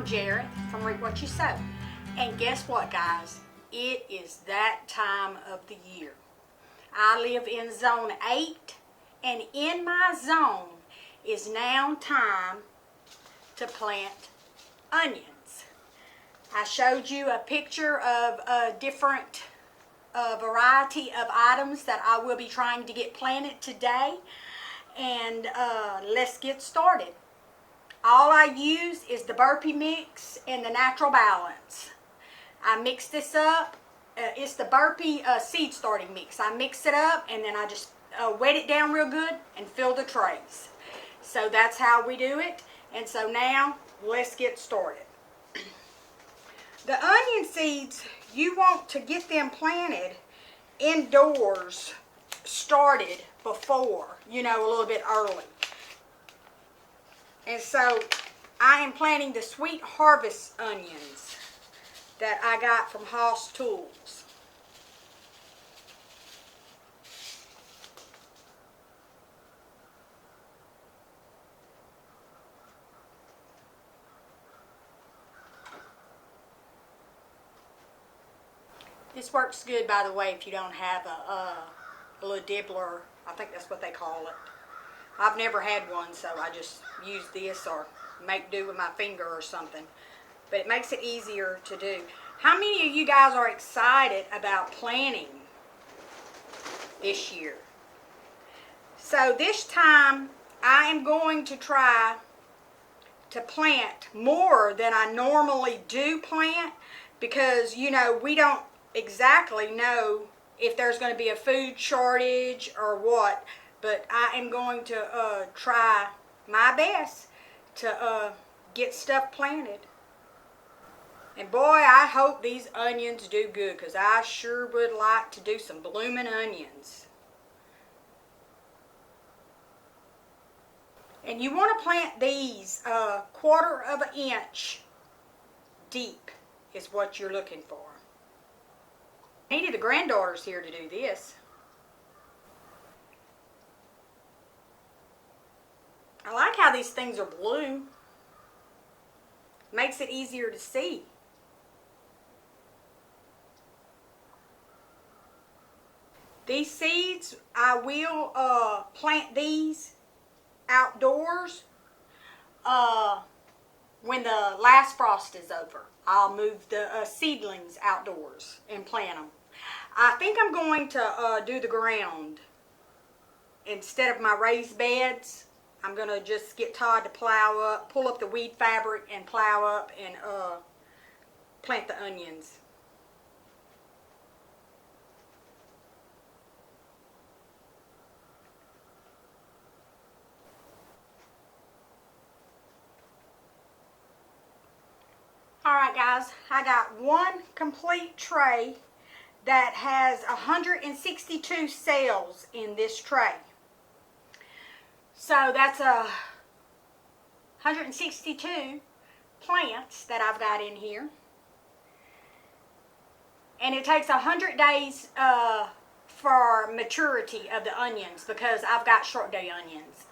Jarrett from Reap What You Sow. And guess what, guys? It is that time of the year. I live in zone 8, and in my zone is now time to plant onions. I showed you a picture of a different variety of items that I will be trying to get planted today. And let's get started. All I use is the burpee mix and the natural balance. I mix this up. It's the burpee seed starting mix. I mix it up and then I just wet it down real good and fill the trays. So that's how we do it. And so now let's get started. The onion seeds, you want to get them planted indoors, started before, a little bit early. And so I am planting the Sweet Harvest onions that I got from Seaux Tools. This works good, by the way, if you don't have a little dibbler. I think that's what they call it. I've never had one, so I just use this or make do with my finger or something. But it makes it easier to do. How many of you guys are excited about planting this year? So this time, I am going to try to plant more than I normally do plant because, we don't exactly know if there's going to be a food shortage or what. But I am going to try my best to get stuff planted. And boy, I hope these onions do good because I sure would like to do some blooming onions. And you want to plant these 1/4 of an inch deep is what you're looking for. I needed the granddaughters here to do this. I like how these things are blue. Makes it easier to see. These seeds, I will plant these outdoors when the last frost is over. I'll move the seedlings outdoors and plant them. I think I'm going to do the ground instead of my raised beds. I'm going to just get Todd to plow up, pull up the weed fabric and plow up and plant the onions. Alright guys, I got one complete tray that has 162 cells in this tray. So that's 162 plants that I've got in here. And it takes 100 days for maturity of the onions because I've got short day onions.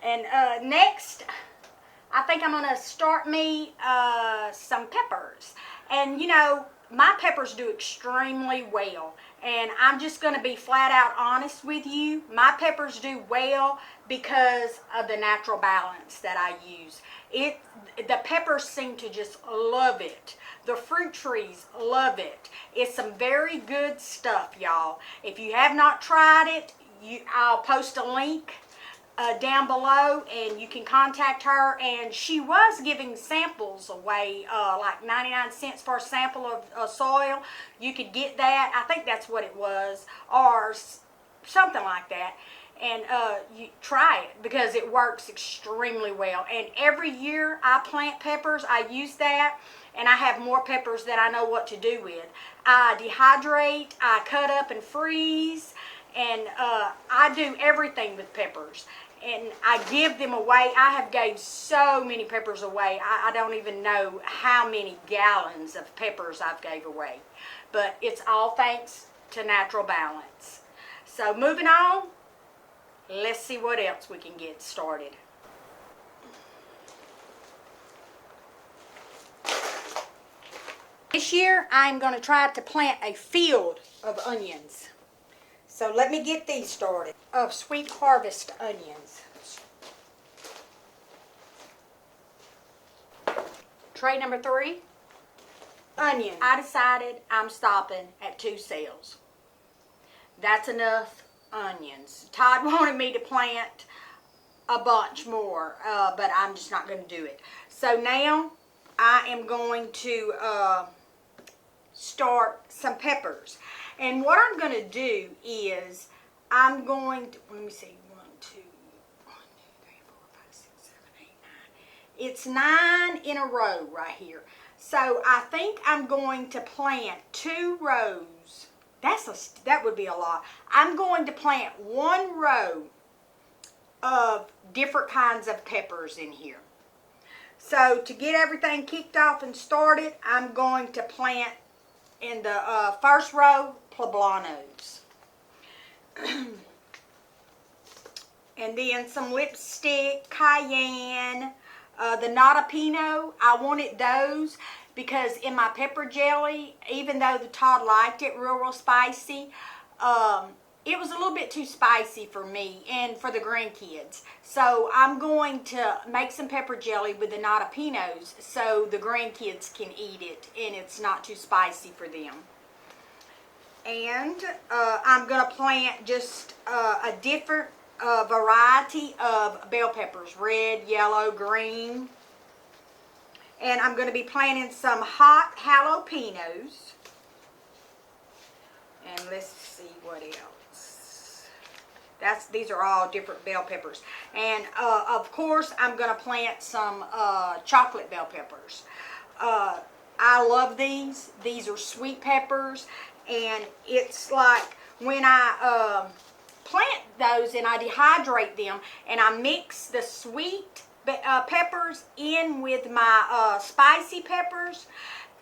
And next, I think I'm going to start me some peppers. And my peppers do extremely well. And I'm just going to be flat out honest with you. My peppers do well because of the natural balance that I use. The peppers seem to just love it. The fruit trees love it. It's some very good stuff, y'all. If you have not tried it, I'll post a link down below and you can contact her. And she was giving samples away, like 99 cents for a sample of soil. You could get that. I think that's what it was, or something like that. And you try it because it works extremely well. And every year I plant peppers, I use that, and I have more peppers that I know what to do with. I dehydrate, I cut up and freeze, and I do everything with peppers. And I give them away. I have gave so many peppers away. I don't even know how many gallons of peppers I've gave away. But it's all thanks to natural balance. So moving on, let's see what else we can get started. this year I'm going to try to plant a field of onions. So let me get these started. Of Sweet Harvest onions. Tray number 3. Onion. I decided I'm stopping at 2 cells. That's enough onions. Todd wanted me to plant a bunch more, but I'm just not going to do it. So now I am going to start some peppers. And what I'm going to do is I'm going to, let me see, 1, 2, 1, 2, 3, 4, 5, 6, 7, 8, 9. It's 9 in a row right here. So I think I'm going to plant 2 rows. That would be a lot. I'm going to plant 1 row of different kinds of peppers in here. So to get everything kicked off and started, I'm going to plant in the first row poblanos. And then some lipstick, cayenne, the nata pino. I wanted those because in my pepper jelly, even though the Todd liked it real spicy, it was a little bit too spicy for me and for the grandkids. So I'm going to make some pepper jelly with the nata pinos so the grandkids can eat it and it's not too spicy for them. And I'm going to plant just a different variety of bell peppers, red, yellow, green. And I'm going to be planting some hot jalapenos. And let's see what else. These are all different bell peppers. And of course I'm going to plant some chocolate bell peppers. I love these. These are sweet peppers. And it's like when I plant those and I dehydrate them and I mix the sweet peppers in with my spicy peppers,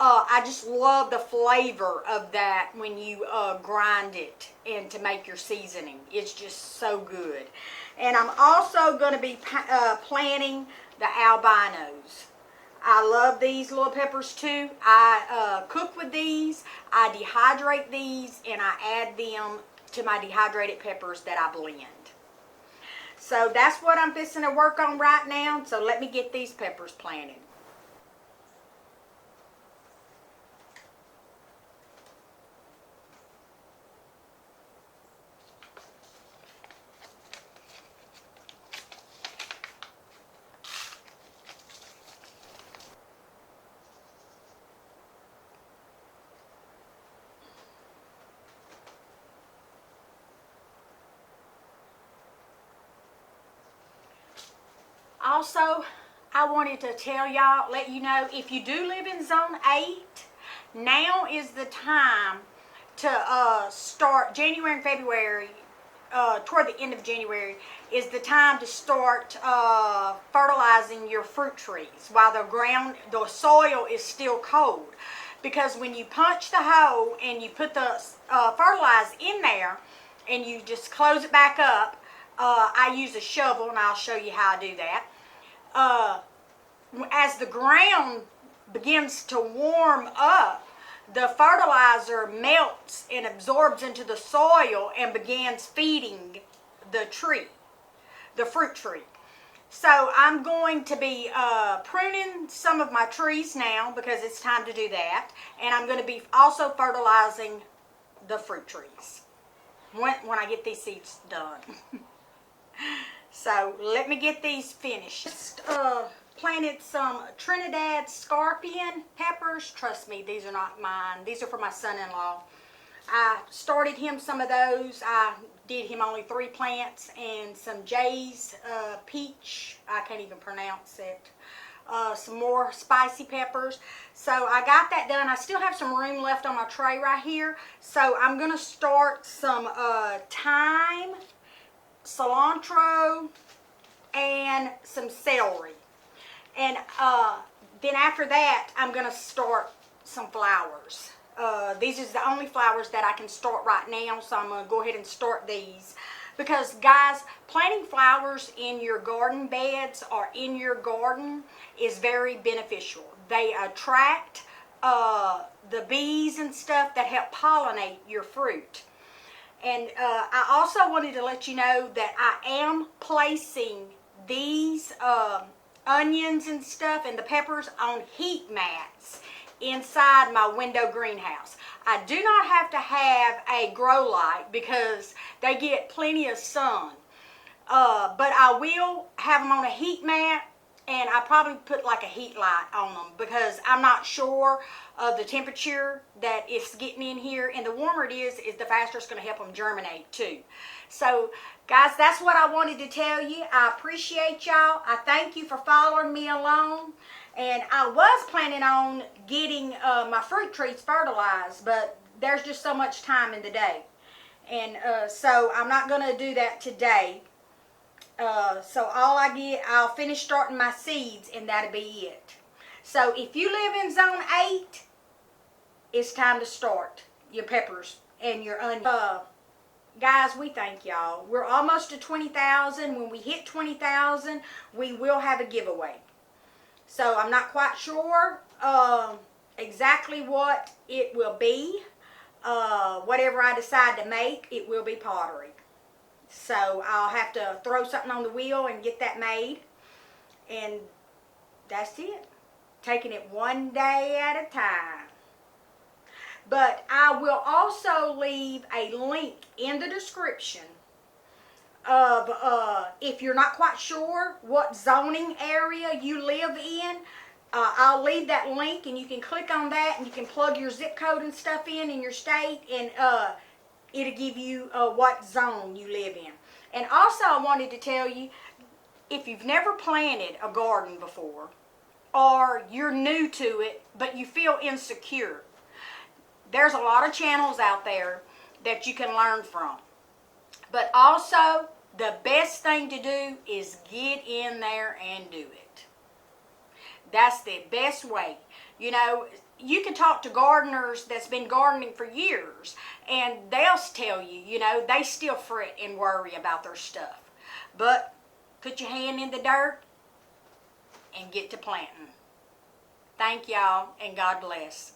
I just love the flavor of that when you grind it and to make your seasoning. It's just so good. And I'm also going to be planting the albinos. I love these little peppers too. I cook with these, I dehydrate these, and I add them to my dehydrated peppers that I blend. So that's what I'm fixing to work on right now. So let me get these peppers planted. Also, I wanted to tell y'all, let you know, if you do live in Zone 8, now is the time to start. January and February, toward the end of January, is the time to start fertilizing your fruit trees while the soil is still cold. Because when you punch the hole and you put the fertilizer in there and you just close it back up, I use a shovel and I'll show you how I do that. As the ground begins to warm up, the fertilizer melts and absorbs into the soil and begins feeding the tree, the fruit tree. So I'm going to be pruning some of my trees now because it's time to do that. And I'm going to be also fertilizing the fruit trees when I get these seeds done. So let me get these finished. Just planted some Trinidad scorpion peppers. Trust me, these are not mine. These are for my son-in-law. I started him some of those. I did him only 3 plants, and some Jay's peach. I can't even pronounce it. Some more spicy peppers. So I got that done. I still have some room left on my tray right here. So I'm going to start some thyme, cilantro, and some celery. And then after that, I'm going to start some flowers. These are the only flowers that I can start right now, so I'm going to go ahead and start these. Because, guys, planting flowers in your garden beds or in your garden is very beneficial. They attract the bees and stuff that help pollinate your fruit. And I also wanted to let you know that I am placing these onions and stuff and the peppers on heat mats inside my window greenhouse. I do not have to have a grow light because they get plenty of sun. But I will have them on a heat mat, and I probably put like a heat light on them because I'm not sure of the temperature that it's getting in here. And the warmer it is the faster it's going to help them germinate too. So guys, that's what I wanted to tell you. I appreciate y'all. I thank you for following me along. And I was planning on getting my fruit trees fertilized, but there's just so much time in the day. And so I'm not going to do that today. So all I get, I'll finish starting my seeds and that'll be it. So if you live in zone 8, it's time to start your peppers and your onions. Guys, we thank y'all. We're almost to 20,000. When we hit 20,000, we will have a giveaway. So I'm not quite sure exactly what it will be. Whatever I decide to make, it will be pottery. So I'll have to throw something on the wheel and get that made. And that's it. Taking it one day at a time. But I will also leave a link in the description of if you're not quite sure what zoning area you live in. I'll leave that link and you can click on that and you can plug your zip code and stuff in your state, and it'll give you what zone you live in. And also I wanted to tell you, if you've never planted a garden before, or you're new to it but you feel insecure, there's a lot of channels out there that you can learn from. But also, the best thing to do is get in there and do it. That's the best way. You know, you can talk to gardeners that's been gardening for years, and they'll tell you, you know, they still fret and worry about their stuff. But put your hand in the dirt and get to planting. Thank y'all, and God bless.